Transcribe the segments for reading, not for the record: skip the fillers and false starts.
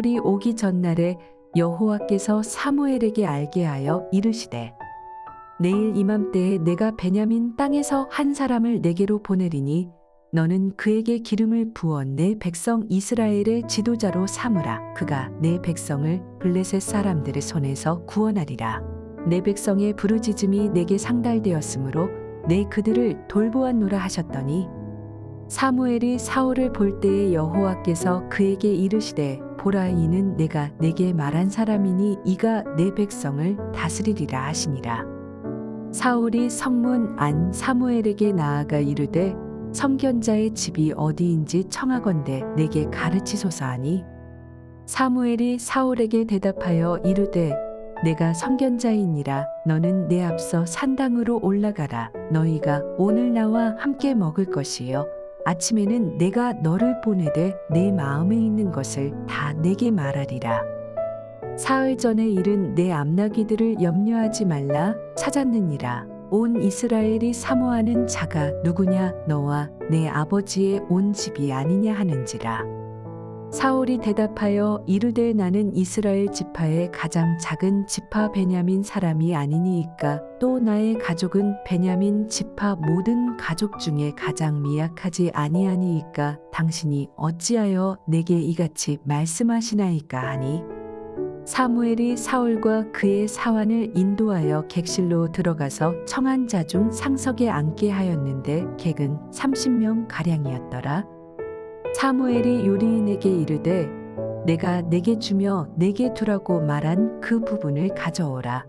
사울이 오기 전날에 여호와께서 사무엘에게 알게 하여 이르시되 내일 이맘때에 내가 베냐민 땅에서 한 사람을 내게로 보내리니 너는 그에게 기름을 부어 내 백성 이스라엘의 지도자로 삼으라. 그가 내 백성을 블레셋 사람들의 손에서 구원하리라. 내 백성의 부르짖음이 내게 상달되었으므로 내 그들을 돌보았노라 하셨더니 사무엘이 사울을 볼 때에 여호와께서 그에게 이르시되 보라 이는 내가 내게 말한 사람이니 이가 내 백성을 다스리리라 하시니라. 사울이 성문 안 사무엘에게 나아가 이르되 선견자의 집이 어디인지 청하건대 내게 가르치소서 하니 사무엘이 사울에게 대답하여 이르되 내가 선견자이니라. 너는 내 앞서 산당으로 올라가라. 너희가 오늘 나와 함께 먹을 것이요 아침에는 내가 너를 보내되 내 마음에 있는 것을 다 내게 말하리라. 사흘 전에 일은 내 암나귀들을 염려하지 말라. 찾았느니라. 온 이스라엘이 사모하는 자가 누구냐? 너와 내 아버지의 온 집이 아니냐 하는지라. 사울이 대답하여 이르되 나는 이스라엘 지파의 가장 작은 지파 베냐민 사람이 아니니이까 또 나의 가족은 베냐민 지파 모든 가족 중에 가장 미약하지 아니하니이까 당신이 어찌하여 내게 이같이 말씀하시나이까 하니 사무엘이 사울과 그의 사환을 인도하여 객실로 들어가서 청한 자 중 상석에 앉게 하였는데 객은 30명 가량이었더라. 사무엘이 요리인에게 이르되 내가 내게 주며 내게 두라고 말한 그 부분을 가져오라.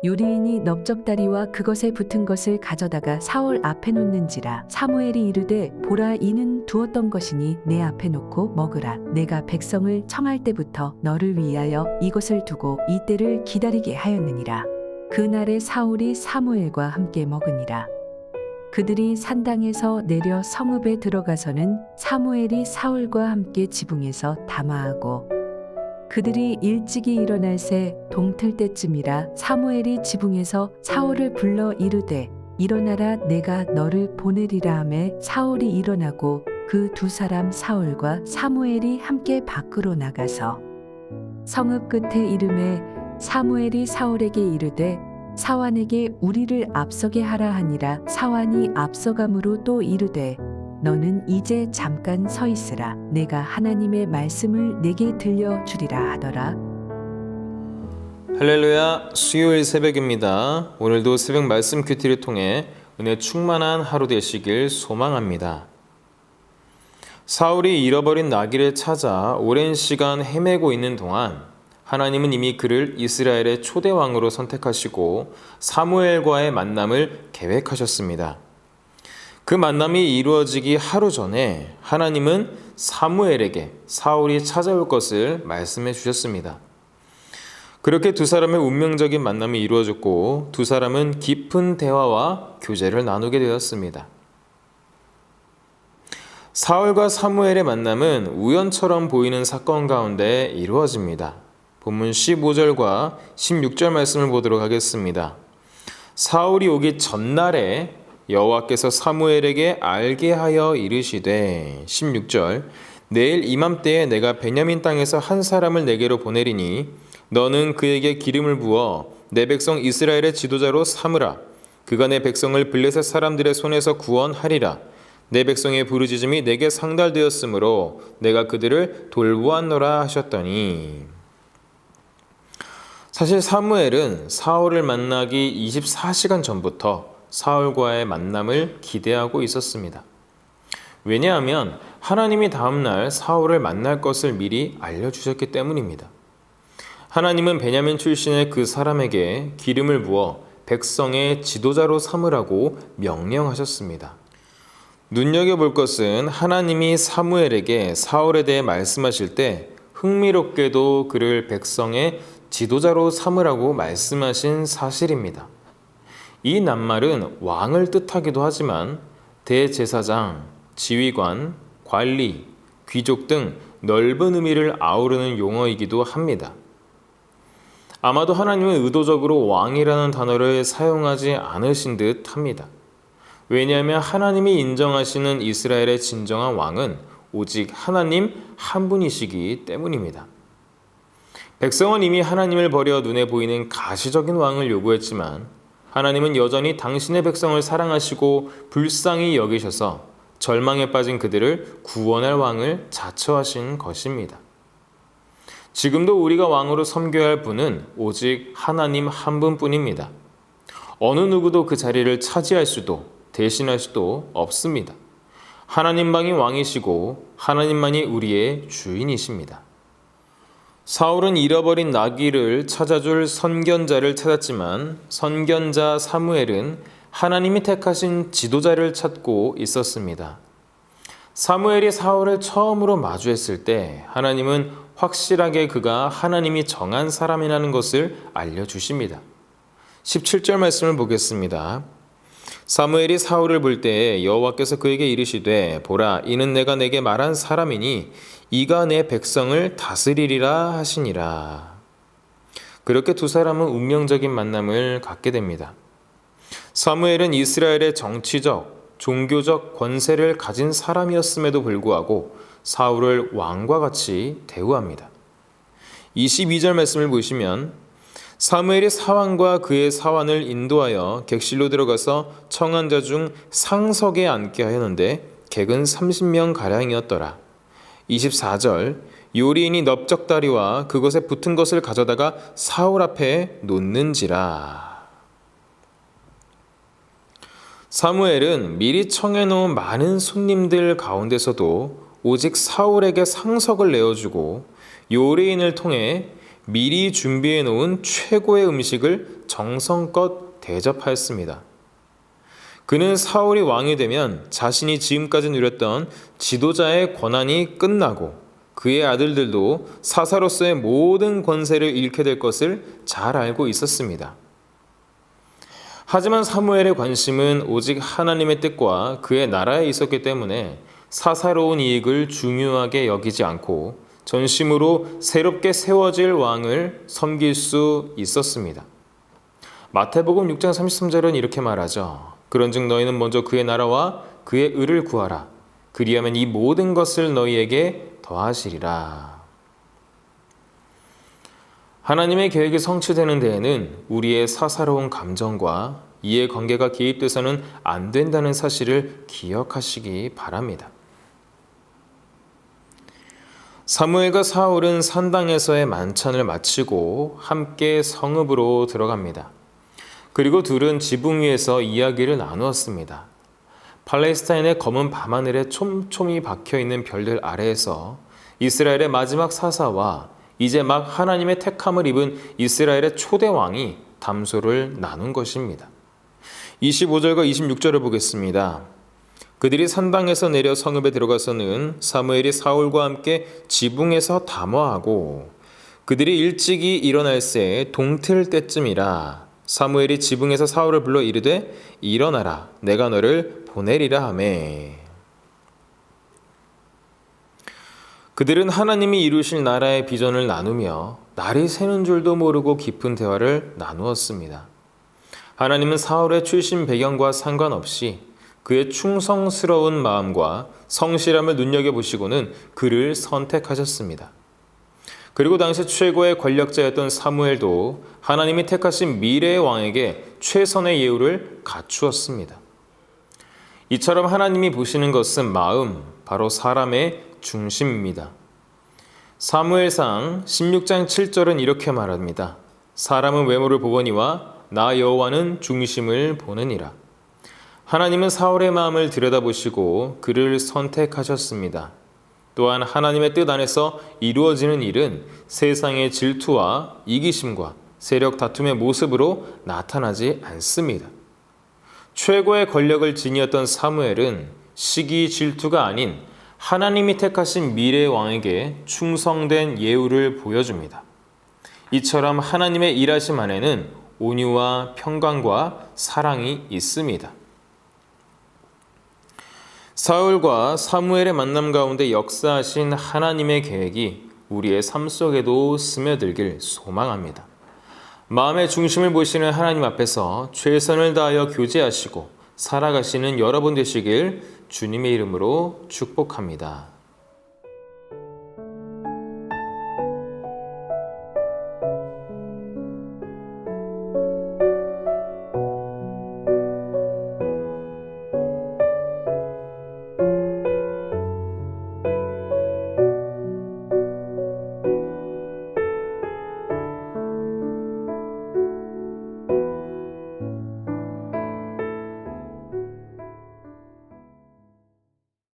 요리인이 넓적다리와 그것에 붙은 것을 가져다가 사울 앞에 놓는지라. 사무엘이 이르되 보라 이는 두었던 것이니 내 앞에 놓고 먹으라. 내가 백성을 청할 때부터 너를 위하여 이것을 두고 이 때를 기다리게 하였느니라. 그날에 사울이 사무엘과 함께 먹으니라. 그들이 산당에서 내려 성읍에 들어가서는 사무엘이 사울과 함께 지붕에서 담화하고 그들이 일찍이 일어날 새 동틀 때쯤이라. 사무엘이 지붕에서 사울을 불러 이르되 일어나라 내가 너를 보내리라 하매 사울이 일어나고 그 두 사람 사울과 사무엘이 함께 밖으로 나가서 성읍 끝에 이름에 사무엘이 사울에게 이르되 사환에게 우리를 앞서게 하라 하니라. 사환이 앞서감으로 또 이르되 너는 이제 잠깐 서 있으라. 내가 하나님의 말씀을 내게 들려주리라 하더라. 할렐루야, 수요일 새벽입니다. 오늘도 새벽 말씀 큐티를 통해 은혜 충만한 하루 되시길 소망합니다. 사울이 잃어버린 나귀를 찾아 오랜 시간 헤매고 있는 동안 하나님은 이미 그를 이스라엘의 초대왕으로 선택하시고 사무엘과의 만남을 계획하셨습니다. 그 만남이 이루어지기 하루 전에 하나님은 사무엘에게 사울이 찾아올 것을 말씀해 주셨습니다. 그렇게 두 사람의 운명적인 만남이 이루어졌고 두 사람은 깊은 대화와 교제를 나누게 되었습니다. 사울과 사무엘의 만남은 우연처럼 보이는 사건 가운데 이루어집니다. 본문 15절과 16절 말씀을 보도록 하겠습니다. 사울이 오기 전날에 여호와께서 사무엘에게 알게 하여 이르시되 16절 내일 이맘때에 내가 베냐민 땅에서 한 사람을 내게로 보내리니 너는 그에게 기름을 부어 내 백성 이스라엘의 지도자로 삼으라. 그가 내 백성을 블레셋 사람들의 손에서 구원하리라. 내 백성의 부르짖음이 내게 상달되었으므로 내가 그들을 돌보았노라 하셨더니 사실 사무엘은 사울을 만나기 24시간 전부터 사울과의 만남을 기대하고 있었습니다. 왜냐하면 하나님이 다음날 사울을 만날 것을 미리 알려주셨기 때문입니다. 하나님은 베냐민 출신의 그 사람에게 기름을 부어 백성의 지도자로 삼으라고 명령하셨습니다. 눈여겨볼 것은 하나님이 사무엘에게 사울에 대해 말씀하실 때 흥미롭게도 그를 백성의 지도자로 삼으라고 말씀하신 사실입니다. 이 낱말은 왕을 뜻하기도 하지만 대제사장, 지휘관, 관리, 귀족 등 넓은 의미를 아우르는 용어이기도 합니다. 아마도 하나님은 의도적으로 왕이라는 단어를 사용하지 않으신 듯 합니다. 왜냐하면 하나님이 인정하시는 이스라엘의 진정한 왕은 오직 하나님 한 분이시기 때문입니다. 백성은 이미 하나님을 버려 눈에 보이는 가시적인 왕을 요구했지만 하나님은 여전히 당신의 백성을 사랑하시고 불쌍히 여기셔서 절망에 빠진 그들을 구원할 왕을 자처하신 것입니다. 지금도 우리가 왕으로 섬겨야 할 분은 오직 하나님 한 분뿐입니다. 어느 누구도 그 자리를 차지할 수도 대신할 수도 없습니다. 하나님만이 왕이시고 하나님만이 우리의 주인이십니다. 사울은 잃어버린 나귀를 찾아줄 선견자를 찾았지만 선견자 사무엘은 하나님이 택하신 지도자를 찾고 있었습니다. 사무엘이 사울을 처음으로 마주했을 때 하나님은 확실하게 그가 하나님이 정한 사람이라는 것을 알려주십니다. 17절 말씀을 보겠습니다. 사무엘이 사울을 볼 때 여호와께서 그에게 이르시되 보라 이는 내가 내게 말한 사람이니 이가 내 백성을 다스리리라 하시니라. 그렇게 두 사람은 운명적인 만남을 갖게 됩니다. 사무엘은 이스라엘의 정치적, 종교적 권세를 가진 사람이었음에도 불구하고 사울을 왕과 같이 대우합니다. 22절 말씀을 보시면 사무엘이 사환과 그의 사환을 인도하여 객실로 들어가서 청한 자 중 상석에 앉게 하였는데 객은 30명 가량이었더라. 24절 요리인이 넓적다리와 그것에 붙은 것을 가져다가 사울 앞에 놓는지라. 사무엘은 미리 청해놓은 많은 손님들 가운데서도 오직 사울에게 상석을 내어주고 요리인을 통해 미리 준비해 놓은 최고의 음식을 정성껏 대접하였습니다. 그는 사울이 왕이 되면 자신이 지금까지 누렸던 지도자의 권한이 끝나고 그의 아들들도 사사로서의 모든 권세를 잃게 될 것을 잘 알고 있었습니다. 하지만 사무엘의 관심은 오직 하나님의 뜻과 그의 나라에 있었기 때문에 사사로운 이익을 중요하게 여기지 않고 전심으로 새롭게 세워질 왕을 섬길 수 있었습니다. 마태복음 6장 33절은 이렇게 말하죠. 그런즉 너희는 먼저 그의 나라와 그의 의를 구하라. 그리하면 이 모든 것을 너희에게 더하시리라. 하나님의 계획이 성취되는 데에는 우리의 사사로운 감정과 이해관계가 개입돼서는 안 된다는 사실을 기억하시기 바랍니다. 사무엘과 사울은 산당에서의 만찬을 마치고 함께 성읍으로 들어갑니다. 그리고 둘은 지붕 위에서 이야기를 나누었습니다. 팔레스타인의 검은 밤하늘에 촘촘히 박혀있는 별들 아래에서 이스라엘의 마지막 사사와 이제 막 하나님의 택함을 입은 이스라엘의 초대 왕이 담소를 나눈 것입니다. 25절과 26절을 보겠습니다. 그들이 산당에서 내려 성읍에 들어가서는 사무엘이 사울과 함께 지붕에서 담화하고 그들이 일찍이 일어날새 동틀 때쯤이라 사무엘이 지붕에서 사울을 불러 이르되 일어나라 내가 너를 보내리라 하매. 그들은 하나님이 이루실 나라의 비전을 나누며 날이 새는 줄도 모르고 깊은 대화를 나누었습니다. 하나님은 사울의 출신 배경과 상관없이 그의 충성스러운 마음과 성실함을 눈여겨보시고는 그를 선택하셨습니다. 그리고 당시 최고의 권력자였던 사무엘도 하나님이 택하신 미래의 왕에게 최선의 예우를 갖추었습니다. 이처럼 하나님이 보시는 것은 마음, 바로 사람의 중심입니다. 사무엘상 16장 7절은 이렇게 말합니다. 사람은 외모를 보거니와 나 여호와는 중심을 보느니라. 하나님은 사울의 마음을 들여다보시고 그를 선택하셨습니다. 또한 하나님의 뜻 안에서 이루어지는 일은 세상의 질투와 이기심과 세력 다툼의 모습으로 나타나지 않습니다. 최고의 권력을 지니었던 사무엘은 시기 질투가 아닌 하나님이 택하신 미래의 왕에게 충성된 예우를 보여줍니다. 이처럼 하나님의 일하심 안에는 온유와 평강과 사랑이 있습니다. 사울과 사무엘의 만남 가운데 역사하신 하나님의 계획이 우리의 삶 속에도 스며들길 소망합니다. 마음의 중심을 보시는 하나님 앞에서 최선을 다하여 교제하시고 살아가시는 여러분 되시길 주님의 이름으로 축복합니다.